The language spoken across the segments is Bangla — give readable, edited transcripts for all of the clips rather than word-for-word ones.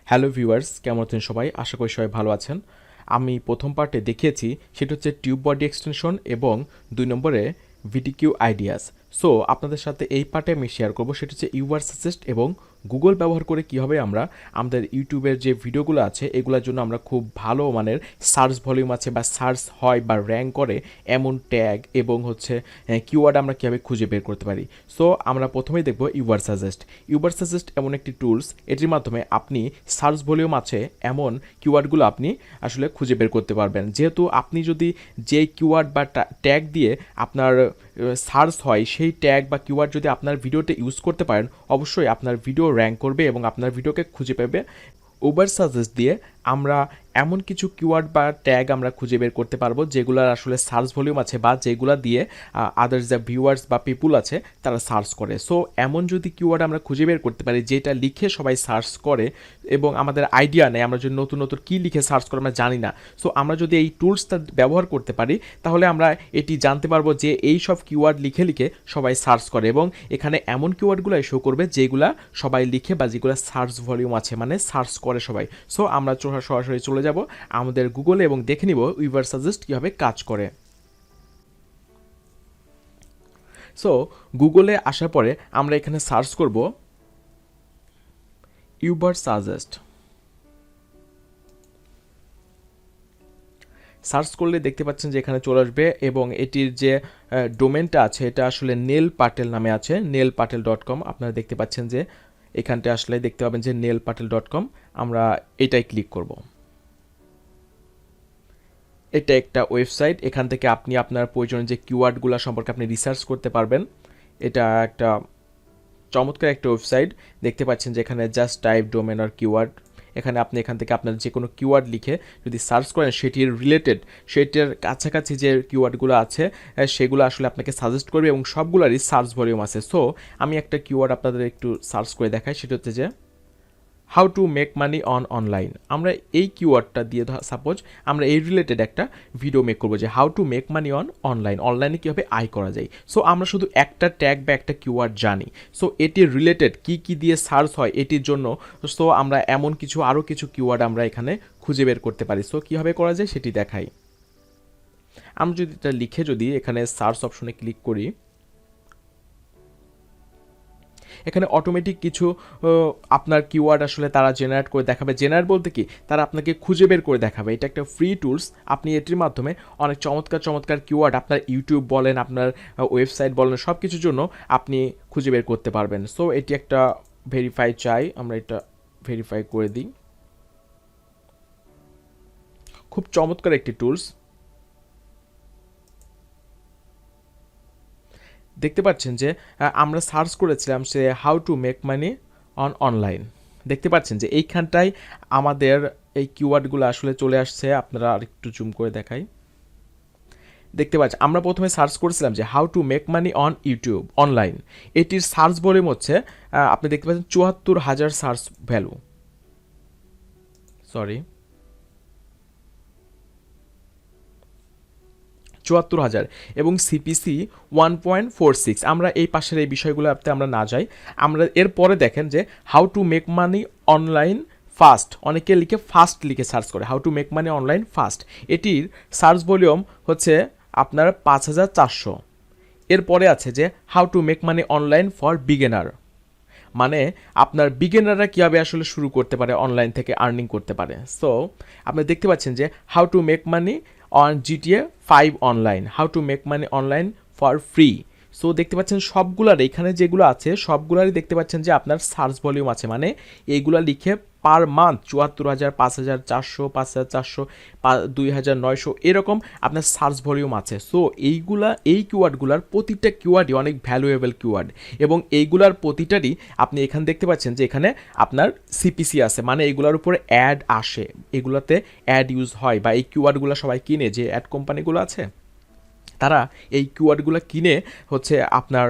হ্যালো ভিউয়ার্স, কেমন আছেন সবাই? আশা করি সবাই ভালো আছেন। আমি প্রথম পার্টে দেখিয়েছি সেটা হচ্ছে টিউব বডি এক্সটেনশন এবং ২ নম্বরে ভিডিকিউ আইডিয়াস। সো আপনাদের সাথে এই পার্টে আমি শেয়ার করব সেটা হচ্ছে ইউআর সাজেস্ট এবং গুগল ব্যবহার করে কীভাবে আমরা আমাদের ইউটিউবের যে ভিডিওগুলো আছে এগুলোর জন্য আমরা খুব ভালো মানের সার্চ ভলিউম আছে বা সার্চ হয় বা র্যাঙ্ক করে এমন ট্যাগ এবং হচ্ছে কিওয়ার্ড আমরা কীভাবে খুঁজে বের করতে পারি। সো আমরা প্রথমেই দেখব ইউআর সাজেস্ট। ইউআর সাজেস্ট এমন একটি টুলস, এটির মাধ্যমে আপনি সার্চ ভলিউম আছে এমন কিওয়ার্ডগুলো আপনি আসলে খুঁজে বের করতে পারবেন। যেহেতু আপনি যদি যে কিওয়ার্ড বা ট্যাগ দিয়ে আপনার সার্চ হয় সেই ট্যাগ বা কিওয়ার্ড যদি আপনার ভিডিওতে ইউজ করতে পারেন, অবশ্যই আপনার ভিডিও র্যাঙ্ক করবে এবং আপনার ভিডিওকে খুঁজে পাবে। উবার সাজেস্ট দিয়ে আমরা এমন কিছু কিওয়ার্ড বা ট্যাগ আমরা খুঁজে বের করতে পারবো যেগুলোর আসলে সার্চ ভলিউম আছে বা যেগুলো দিয়ে আদার্স যা ভিউয়ার্স বা পিপুল আছে তারা সার্চ করে। সো এমন যদি কিওয়ার্ড আমরা খুঁজে বের করতে পারি যেটা লিখে সবাই সার্চ করে এবং আমাদের আইডিয়া নেই, আমরা যদি নতুন নতুন কী লিখে সার্চ করে আমরা জানি না, সো আমরা যদি এই টুলসটা ব্যবহার করতে পারি তাহলে আমরা এটি জানতে পারবো যে এই সব কিওয়ার্ড লিখে লিখে সবাই সার্চ করে এবং এখানে এমন কিওয়ার্ডগুলো শো করবে যেগুলা সবাই লিখে বা যেগুলো সার্চ ভলিউম আছে মানে সার্চ করে সবাই। সো আমরা সরাসরি চলে যাব আমাদের গুগলে এবং দেখে নিব উইভার সাজেস্ট কীভাবে কাজ করে। সো গুগলে আসার পরে আমরা এখানে সার্চ করব উবার সাজেস্ট। সার্চ করলে দেখতে পাচ্ছেন যে এখানে চলে আসবে এবং এটির যে ডোমেনটা আছে এটা আসলে নেল পাটেল নামে আছে, neilpatel.com। আপনারা দেখতে পাচ্ছেন যে এখানটা আসলে দেখতে পাবেন যে neilpatel.com। আমরা এটাই ক্লিক করব। এটা একটা ওয়েবসাইট, এখান থেকে আপনি আপনার প্রয়োজনীয় যে কিওয়ার্ডগুলো সম্পর্কে আপনি রিসার্চ করতে পারবেন। এটা একটা চমৎকার একটা ওয়েবসাইট। দেখতে পাচ্ছেন যে এখানে জাস্ট টাইপ ডোমেন আর কিওয়ার্ড, এখানে আপনি এখান থেকে আপনার যে কোনো কিওয়ার্ড লিখে যদি সার্চ করেন সেটির রিলেটেড সেটার কাছাকাছি যে কিওয়ার্ডগুলো আছে সেগুলো আসলে আপনাকে সাজেস্ট করবে এবং সবগুলোরই সার্চ ভলিউম আছে। সো আমি একটা কিওয়ার্ড আপনাদের একটু সার্চ করে দেখাই, সেটা হচ্ছে যে how to make money online. আমরা এই কিওয়ার্ডটা দিয়ে সাপোজ আমরা এই রিলেটেড একটা ভিডিও মেক করবো যে হাউ টু মেক মানি অনলাইনে কীভাবে আয় করা যায়। সো আমরা শুধু একটা ট্যাগ বা একটা কিওয়ার্ড জানি, সো এটির রিলেটেড কি দিয়ে সার্চ হয় এটির জন্য সো আমরা এমন কিছু আরও কিছু কিওয়ার্ড আমরা এখানে খুঁজে বের করতে পারি। সো কীভাবে করা যায় সেটি দেখাই। আমরা যদি এটা লিখে যদি এখানে সার্চ অপশনে ক্লিক করি, এখানে অটোমেটিক কিছু আপনার কিওয়ার্ড আসলে তারা জেনারেট করে দেখাবে। জেনারেট বলতে কি, তারা আপনাকে খুঁজে বের করে দেখাবে। এটা একটা ফ্রি টুলস, আপনি এটির মাধ্যমে অনেক চমৎকার কিওয়ার্ড আপনার ইউটিউব বলেন, আপনার ওয়েবসাইট বলেন, সব কিছুর জন্য আপনি খুঁজে বের করতে পারবেন। সো এটি একটা ভেরিফাই চাই, আমরা এটা ভেরিফাই করে দিই। খুব চমৎকার একটি টুলস। দেখতে পাচ্ছেন যে আমরা সার্চ করেছিলাম say how to make money online. দেখতে পাচ্ছেন যে এইখানটায় আমাদের এই কিওয়ার্ডগুলো আসলে চলে আসছে। আপনারা আরেকটু জুম করে দেখাই। দেখতে পাচ্ছেন আমরা প্রথমে সার্চ করেছিলাম যে how to make money on YouTube online. এটির সার্চ ভলিউম হচ্ছে আপনি দেখতে পাচ্ছেন ৭৪,০০০ সার্চ ভ্যালু, সরি ৭৪,০০০ এবং সিপিসি 1.46। আমরা এই পাশের এই বিষয়গুলোতে আমরা না যাই। আমরা এরপরে দেখেন যে how to make money online fast, অনেকে লিখে ফাস্ট লিখে সার্চ করে how to make money online fast. এটির সার্চ ভলিউম হচ্ছে আপনার ৫,৪০০। এরপরে আছে যে how to make money online for beginner, মানে আপনার বিগিনাররা কীভাবে আসলে শুরু করতে পারে অনলাইন থেকে আর্নিং করতে পারে। সো আপনি দেখতে পাচ্ছেন যে how to make money on GTA 5 online, how to make money online for free. So দেখতে পাচ্ছেন সবগুলার এখানে যেগুলো আছে সবগুলারই দেখতে পাচ্ছেন যে আপনার সার্চ ভলিউম আছে, মানে এইগুলা লিখে পার মান্থ ৭৪,০০০, ৫,৪০০, ৫,৪০০, ২,৯০০ এরকম আপনার সার্চ ভলিউম আছে। সো এই কিওয়ার্ডগুলার প্রতিটা কিওয়ার্ডই অনেক ভ্যালুয়েবল কিওয়ার্ড এবং এইগুলার প্রতিটারই আপনি এখানে দেখতে পাচ্ছেন যে এখানে আপনার সিপিসি আছে, মানে এইগুলার উপরে অ্যাড আসে, এগুলাতে অ্যাড ইউজ হয় বা এই কিওয়ার্ডগুলো সবাই কিনে, যে অ্যাড কোম্পানিগুলো আছে তারা এই কিওয়ার্ডগুলো কিনে হচ্ছে আপনার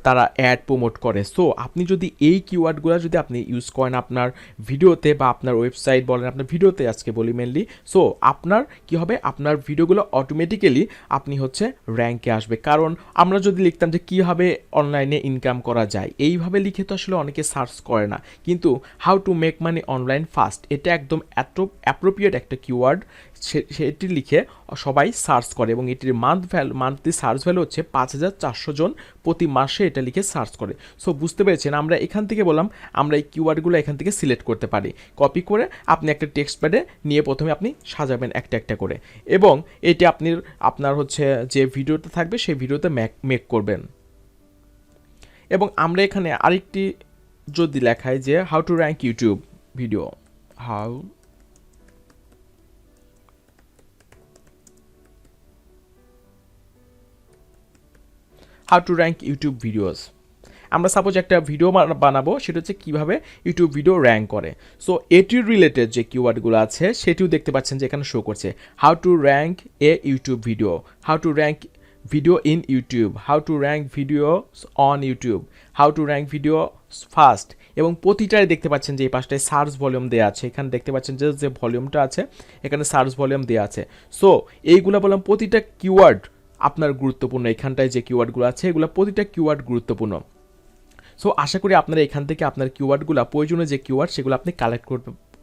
তারা অ্যাড প্রমোট করে। সো আপনি যদি এই কিওয়ার্ডগুলো যদি আপনি ইউজ করেন আপনার ভিডিওতে বা আপনার ওয়েবসাইট বলেন, আপনার ভিডিওতে আজকে বলি মেনলি, সো আপনার কি হবে, আপনার ভিডিওগুলো অটোমেটিক্যালি আপনি হচ্ছে র্যাঙ্কে আসবে। কারণ আমরা যদি লিখতাম যে কীভাবে অনলাইনে ইনকাম করা যায়, এইভাবে লিখে তো আসলে অনেকে সার্চ করে না, কিন্তু how to make money online fast এটা একদম এত অ্যাপ্রোপ্রিয়েট একটা কিওয়ার্ড, সেটি লিখে সবাই সার্চ করে এবং এটির মান্থলি সার্চ ভ্যালু হচ্ছে 5,400 জন প্রতি মাসে এটা লিখে সার্চ করে। সো বুঝতে পেরেছেন, আমরা এখান থেকে বললাম আমরা এই কিওয়ার্ডগুলো এখান থেকে সিলেক্ট করতে পারি, কপি করে আপনি একটা টেক্সট প্যাডে নিয়ে প্রথমে আপনি সাজাবেন একটা একটা করে, এবং এটি আপনার হচ্ছে যে ভিডিওতে থাকবে সেই ভিডিওতে মেক করবেন। এবং আমরা এখানে আরেকটি যদি লেখাই যে how two rank YouTube video, how to rank YouTube videos, আমরা সাপোজ একটা ভিডিও বানাবো, সেটা হচ্ছে কীভাবে ইউটিউব ভিডিও র্যাঙ্ক করে। সো এটির রিলেটেড যে কিওয়ার্ডগুলো আছে সেটিও দেখতে পাচ্ছেন যে এখানে শো করছে, how to rank A YouTube video, how to rank video in YouTube, how to rank video on YouTube, how to rank video fast, এবং প্রতিটাই দেখতে পাচ্ছেন যে এই পাশটায় সার্চ ভলিউম দেওয়া আছে, এখানে দেখতে পাচ্ছেন যে ভলিউমটা আছে এখানে সার্চ ভলিউম দেওয়া আছে। সো এইগুলো বললাম প্রতিটা কিওয়ার্ড আপনার গুরুত্বপূর্ণ, এখানটায় যে কিওয়ার্ডগুলো আছে এগুলো প্রতিটা কিওয়ার্ড গুরুত্বপূর্ণ। সো আশা করি আপনারা এখান থেকে আপনার কিওয়ার্ডগুলো, প্রয়োজনীয় যে কিওয়ার্ড সেগুলো আপনি কালেক্ট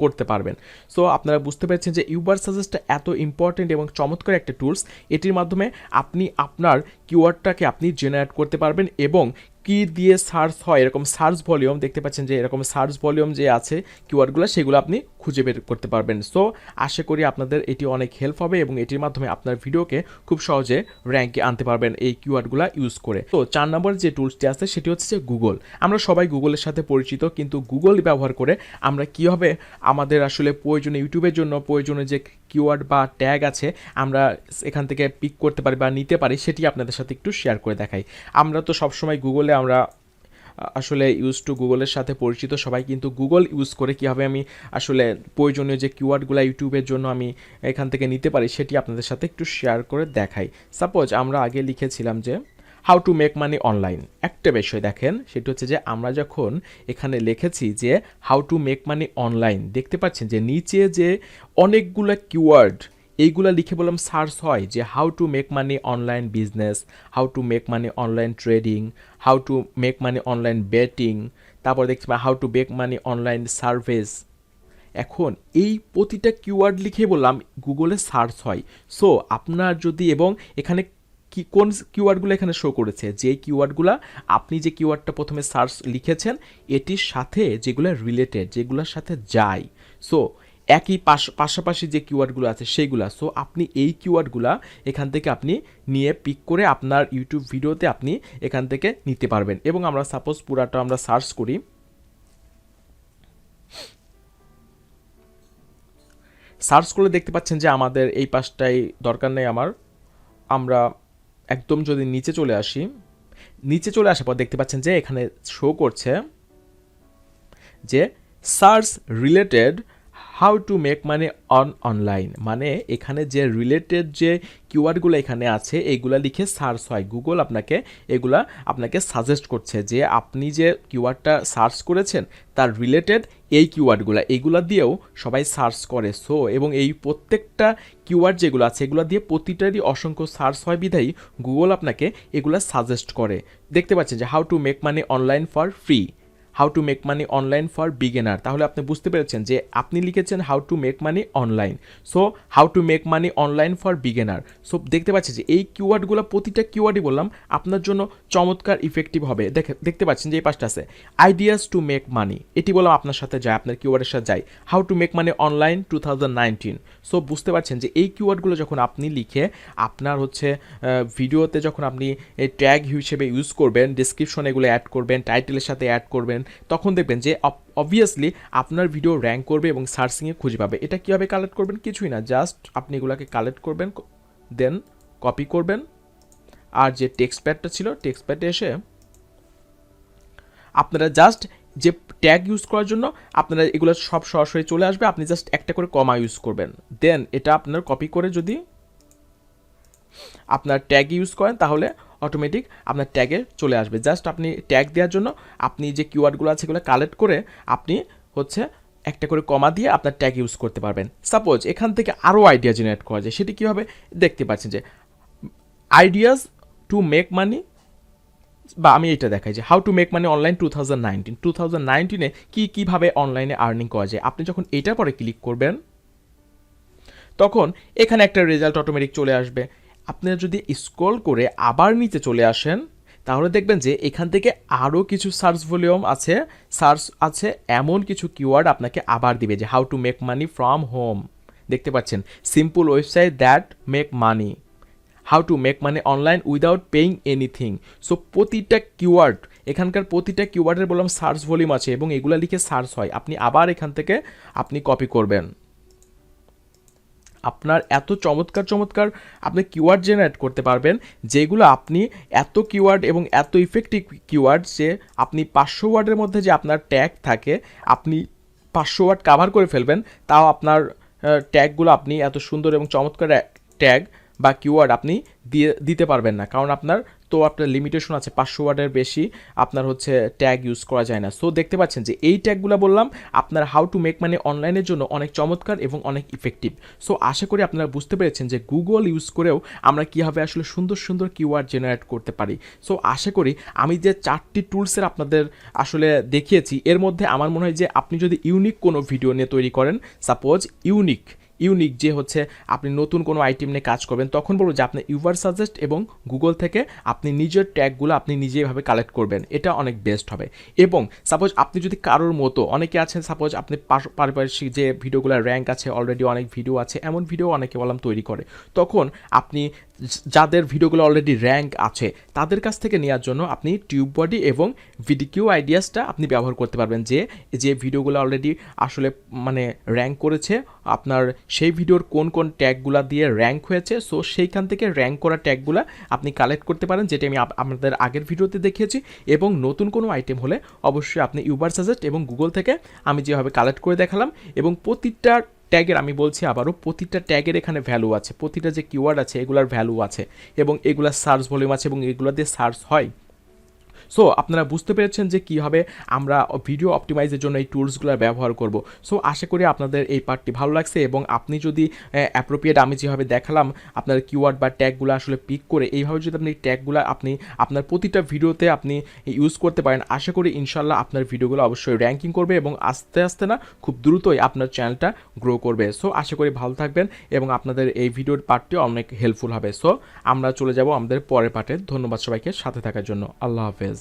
করতে পারবেন। সো আপনারা বুঝতে পেরেছেন যে ইউবার সাজেস্টটা এত ইম্পর্টেন্ট এবং চমৎকার একটা টুলস, এটির মাধ্যমে আপনি আপনার কিওয়ার্ডটাকে আপনি জেনারেট করতে পারবেন এবং কি দিয়ে সার্চ হয় এরকম সার্চ ভলিউম দেখতে পাচ্ছেন যে এরকম সার্চ ভলিউম যে আছে কিওয়ার্ডগুলো সেগুলো আপনি খুঁজে বের করতে পারবেন। সো আশা করি আপনাদের এটি অনেক হেল্প হবে এবং এটির মাধ্যমে আপনার ভিডিওকে খুব সহজে র্যাঙ্কে আনতে পারবেন এই কিওয়ার্ডগুলো ইউজ করে। তো 4 নম্বর যে টুলসটি আছে সেটি হচ্ছে যে গুগল। আমরা সবাই গুগলের সাথে পরিচিত, কিন্তু গুগল ব্যবহার করে আমরা কীভাবে আমাদের আসলে প্রয়োজনীয় ইউটিউবের জন্য প্রয়োজনীয় যে কিওয়ার্ড বা ট্যাগ আছে আমরা এখান থেকে পিক করতে পারি বা নিতে পারি, সেটি আপনাদের সাথে একটু শেয়ার করে দেখাই। আমরা তো সবসময় গুগলে আমরা আসলে গুগলের সাথে পরিচিত সবাই, কিন্তু গুগল ইউজ করে কীভাবে আমি আসলে প্রয়োজনীয় যে কিওয়ার্ডগুলো ইউটিউবের জন্য আমি এখান থেকে নিতে পারি সেটি আপনাদের সাথে একটু শেয়ার করে দেখাই। সাপোজ আমরা আগে লিখেছিলাম যে how to make money online, একটা বিষয় দেখেন সেটা হচ্ছে যে আমরা যখন এখানে লিখেছি যে how to make money online, দেখতে পাচ্ছেন যে নিচে যে অনেকগুলো কিওয়ার্ড এইগুলা লিখে বললাম সার্চ হয় যে how to make money online business, how to make money online trading, how to make money online betting, তারপর দেখছি how to make money online service. এখন এই প্রতিটা কিওয়ার্ড লিখে বললাম গুগলে সার্চ হয়। সো আপনার যদি, এবং এখানে কোন কিওয়ার্ডগুলো এখানে শো করেছে, যে কিওয়ার্ডগুলো আপনি যে কিওয়ার্ডটা প্রথমে সার্চ লিখেছেন এটির সাথে যেগুলো রিলেটেড, যেগুলোর সাথে যায়, সো একই পাশাপাশি যে কিওয়ার্ডগুলো আছে সেইগুলা। সো আপনি এই কিওয়ার্ডগুলা এখান থেকে আপনি নিয়ে পিক করে আপনার ইউটিউব ভিডিওতে আপনি এখান থেকে নিতে পারবেন। এবং আমরা সাপোজ পুরাটা আমরা সার্চ করি, সার্চ করলে দেখতে পাচ্ছেন যে আমাদের এই পাশটাই দরকার নেই আমরা একদম যদি নিচে চলে আসি, নিচে চলে আসার পর দেখতে পাচ্ছেন যে এখানে শো করছে যে search related how to make money online, মানে এখানে যে রিলেটেড যে কিওয়ার্ডগুলো এখানে আছে এইগুলা লিখে সার্চ হয়, গুগল আপনাকে সাজেস্ট করছে যে আপনি যে কিওয়ার্ডটা সার্চ করেছেন তার রিলেটেড এই এইগুলা দিয়েও সবাই সার্চ করে। সো এবং এই প্রত্যেকটা কিওয়ার্ড যেগুলো আছে এগুলো দিয়ে প্রতিটারই অসংখ্য সার্চ হয় বিধায়ী গুগল আপনাকে এগুলা সাজেস্ট করে। দেখতে পাচ্ছেন যে how to make money online for free, how to make money online for beginner, তাহলে আপনি বুঝতে পেরেছেন যে আপনি লিখেছেন how to make money online, so how to make money online for beginner. So দেখতে পাচ্ছেন যে এই কিওয়ার্ডগুলো প্রতিটা কিওয়ার্ডই বললাম আপনার জন্য চমৎকার ইফেক্টিভ হবে। দেখতে পাচ্ছেন যে এই পাশটা আছে আইডিয়াস টু মেক মানি, এটি বললাম আপনার সাথে যায়, আপনার কিওয়ার্ডের সাথে যায়, how to make money online 2019। So বুঝতে পারছেন যে এই কিওয়ার্ডগুলো যখন আপনি লিখে আপনার হচ্ছে ভিডিওতে যখন আপনি এই ট্যাগ হিসেবে ইউজ করবেন, ডিসক্রিপশনে এগুলো অ্যাড করবেন, টাইটেলের সাথে অ্যাড করবেন, তখন দেখবেন যে অবভিয়াসলি আপনার ভিডিও র্যাঙ্ক করবে এবং সার্চিংয়ে খুঁজে পাবে। এটা কীভাবে কালেক্ট করবেন? কিছুই না, জাস্ট আপনি এগুলোকে কালেক্ট করবেন, দেন কপি করবেন, আর যে টেক্সট প্যাডটা ছিল টেক্সট প্যাডে এসে আপনারা জাস্ট যে ট্যাগ ইউজ করার জন্য আপনারা এগুলো সব সরাসরি চলে আসবে, আপনি জাস্ট একটা করে কমা ইউজ করবেন, দেন এটা আপনার কপি করে যদি আপনার ট্যাগ ইউজ করেন তাহলে অটোমেটিক আপনার ট্যাগে চলে আসবে। জাস্ট আপনি ট্যাগ দেওয়ার জন্য আপনি যে কিওয়ার্ডগুলো আছে এগুলো কালেক্ট করে আপনি হচ্ছে একটা করে কমা দিয়ে আপনার ট্যাগ ইউজ করতে পারবেন। সাপোজ এখান থেকে আরও আইডিয়া জেনারেট করা যায়, সেটি কীভাবে দেখতে পাচ্ছেন যে আইডিয়াস টু মেক মানি, বা আমি এটা দেখাই যে how to make money online 2019 কীভাবে অনলাইনে আর্নিং করা যায়। আপনি যখন এটার পরে ক্লিক করবেন তখন এখানে একটা রেজাল্ট অটোমেটিক চলে আসবে। আপনারা যদি স্ক্রল করে আবার নিচে চলে আসেন তাহলে দেখবেন যে এখান থেকে আরও কিছু সার্চ ভলিউম আছে, সার্চ আছে, এমন কিছু কিওয়ার্ড আপনাকে আবার দিবে যে how to make money from home. দেখতে পাচ্ছেন simple website that make money, how to make money online without paying anything. So প্রতিটা কিওয়ার্ড, এখানকার প্রতিটা কিওয়ার্ডের বললাম সার্চ ভলিউম আছে এবং এগুলা লিখে সার্চ হয়। আপনি আবার এখান থেকে আপনি কপি করবেন। আপনার এত চমৎকার চমৎকার আপনি কিওয়ার্ড জেনারেট করতে পারবেন যেগুলো আপনি এত কিওয়ার্ড এবং এত ইফেক্টিভ কিওয়ার্ড যে আপনি 500 ওয়ার্ডের মধ্যে যে আপনার ট্যাগ থাকে আপনি 500 ওয়ার্ড কাভার করে ফেলবেন, তাও আপনার ট্যাগগুলো আপনি এত সুন্দর এবং চমৎকার ট্যাগ বা কিওয়ার্ড আপনি দিতে পারবেন না, কারণ আপনার লিমিটেশন আছে, 500 ওয়ার্ডের বেশি আপনার হচ্ছে ট্যাগ ইউজ করা যায় না। সো দেখতে পাচ্ছেন যে এই ট্যাগগুলো বললাম আপনার হাউ টু মেক মানি অনলাইনের জন্য অনেক চমৎকার এবং অনেক ইফেক্টিভ। সো আশা করি আপনারা বুঝতে পেরেছেন যে গুগল ইউজ করেও আমরা কীভাবে আসলে সুন্দর সুন্দর কিওয়ার্ড জেনারেট করতে পারি। সো আশা করি আমি যে 4টি টুলসের আপনাদের আসলে দেখিয়েছি এর মধ্যে আমার মনে হয় যে আপনি যদি ইউনিক কোনো ভিডিও নিয়ে তৈরি করেন, সাপোজ ইউনিক যে হচ্ছে আপনি নতুন কোনো আইটেম নিয়ে কাজ করবেন, তখন বলবো যে আপনি ইউভার সাজেস্ট এবং গুগল থেকে আপনি নিজের ট্যাগগুলো আপনি নিজেভাবে কালেক্ট করবেন, এটা অনেক বেস্ট হবে। এবং সাপোজ আপনি যদি কারোর মতো, অনেকে আছেন সাপোজ আপনি পারিপার্শ্বিক যে ভিডিওগুলোর র্যাঙ্ক আছে, অলরেডি অনেক ভিডিও আছে, এমন ভিডিও অনেকে বললাম তৈরি করে, তখন আপনি যাদের ভিডিওগুলো অলরেডি র্যাঙ্ক আছে তাদের কাছ থেকে নেওয়ার জন্য আপনি টিউববডি এবং ভিডিকিউ আইডিয়াসটা আপনি ব্যবহার করতে পারবেন, যে ভিডিওগুলো অলরেডি আসলে মানে র্যাঙ্ক করেছে আপনার সেই ভিডিওর কোন কোন ট্যাগগুলা দিয়ে র্যাঙ্ক হয়েছে। সো সেইখান থেকে র্যাঙ্ক করা ট্যাগগুলা আপনি কালেক্ট করতে পারেন, যেটা আমি আপনাদের আগের ভিডিওতে দেখিয়েছি। এবং নতুন কোনো আইটেম হলে অবশ্যই আপনি ইউভার সাজেস্ট এবং গুগল থেকে আমি যেভাবে কালেক্ট করে দেখালাম, এবং প্রতিটা ট্যাগের আমি বলছি আবারও, প্রতিটা ট্যাগের এখানে ভ্যালু আছে, প্রতিটা যে কিওয়ার্ড আছে এগুলার ভ্যালু আছে এবং এগুলার সার্চ ভলিউম আছে এবং এগুলো দিয়ে সার্চ হয়। সো আপনারা বুঝতে পেরেছেন যে কীভাবে আমরা ভিডিও অপটিমাইজের জন্য এই টুলসগুলো ব্যবহার করব। সো আশা করি আপনাদের এই পার্টটি ভালো লাগছে এবং আপনি যদি অ্যাপ্রোপ্রিয়েট আমি যেভাবে দেখালাম আপনার কিওয়ার্ড বা ট্যাগগুলো আসলে পিক করে এইভাবে যদি আপনি ট্যাগগুলো আপনি আপনার প্রতিটা ভিডিওতে আপনি ইউজ করতে পারেন, আশা করি ইনশাল্লাহ আপনার ভিডিওগুলো অবশ্যই র্যাঙ্কিং করবে এবং আস্তে আস্তে না খুব দ্রুতই আপনার চ্যানেলটা গ্রো করবে। সো আশা করি ভালো থাকবেন এবং আপনাদের এই ভিডিওর পার্টটি অনেক হেল্পফুল হবে। সো আমরা চলে যাব আমাদের পরের পার্টে। ধন্যবাদ সবাইকে সাথে থাকার জন্য। আল্লাহ হাফেজ।